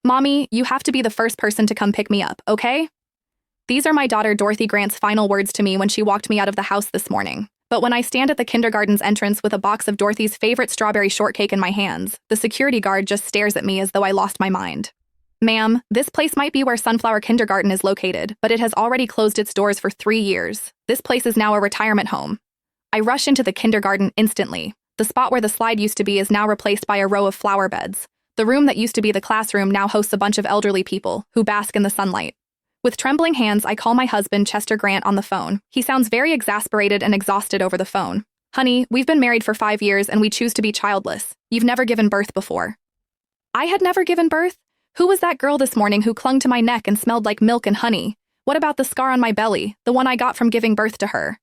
Mommy, you have to be the first person to come pick me up, okay? These are my daughter Dorothy Grant's final words to me when she walked me out of the house this morning. But when I stand at the kindergarten's entrance with a box of Dorothy's favorite strawberry shortcake in my hands, the security guard just stares at me as though I lost my mind. Ma'am, this place might be where Sunflower Kindergarten is located, but it has already closed its doors for 3 years. This place is now a retirement home. I rush into the kindergarten instantly. The spot where the slide used to be is now replaced by a row of flower beds. The room that used to be the classroom now hosts a bunch of elderly people who bask in the sunlight. With trembling hands, I call my husband, Chester Grant, on the phone. He sounds very exasperated and exhausted over the phone. Honey, we've been married for 5 years and we choose to be childless. You've never given birth before. I had never given birth? Who was that girl this morning who clung to my neck and smelled like milk and honey? What about the scar on my belly, the one I got from giving birth to her?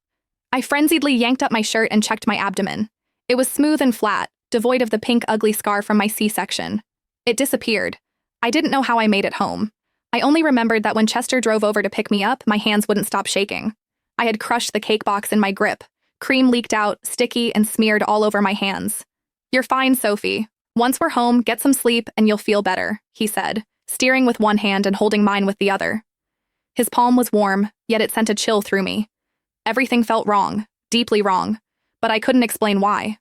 I frenziedly yanked up my shirt and checked my abdomen. It was smooth and flat, devoid of the pink ugly scar from my C-section. It disappeared. I didn't know how I made it home. I only remembered that when Chester drove over to pick me up, my hands wouldn't stop shaking. I had crushed the cake box in my grip. Cream leaked out, sticky and smeared all over my hands. You're fine, Sophie. Once we're home, get some sleep and you'll feel better, he said, steering with one hand and holding mine with the other. His palm was warm, yet it sent a chill through me. Everything felt wrong, deeply wrong, but I couldn't explain why.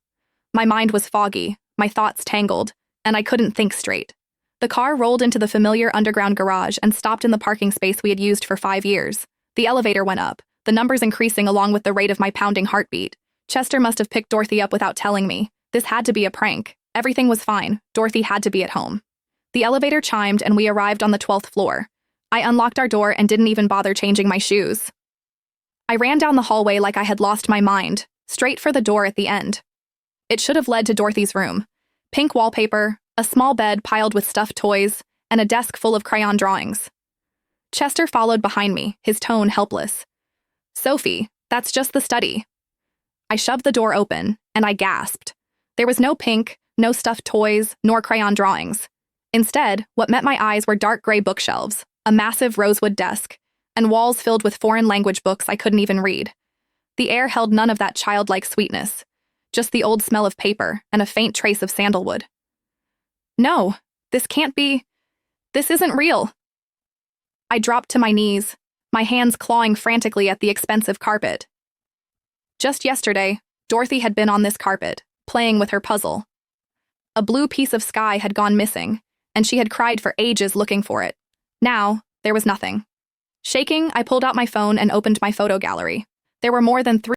My mind was foggy, my thoughts tangled, and I couldn't think straight. The car rolled into the familiar underground garage and stopped in the parking space we had used for 5 years. The elevator went up, the numbers increasing along with the rate of my pounding heartbeat. Chester must have picked Dorothy up without telling me. This had to be a prank. Everything was fine. Dorothy had to be at home. The elevator chimed and we arrived on the 12th floor. I unlocked our door and didn't even bother changing my shoes. I ran down the hallway like I had lost my mind, straight for the door at the end. It should have led to Dorothy's room. Pink wallpaper, a small bed piled with stuffed toys, and a desk full of crayon drawings. Chester followed behind me, his tone helpless. Sophie, that's just the study. I shoved the door open, and I gasped. There was no pink, no stuffed toys, nor crayon drawings. Instead, what met my eyes were dark gray bookshelves, a massive rosewood desk, and walls filled with foreign language books I couldn't even read. The air held none of that childlike sweetness, just the old smell of paper and a faint trace of sandalwood. No, this can't be. This isn't real. I dropped to my knees, my hands clawing frantically at the expensive carpet. Just yesterday, Dorothy had been on this carpet, playing with her puzzle. A blue piece of sky had gone missing, and she had cried for ages looking for it. Now, there was nothing. Shaking, I pulled out my phone and opened my photo gallery. There were more than 3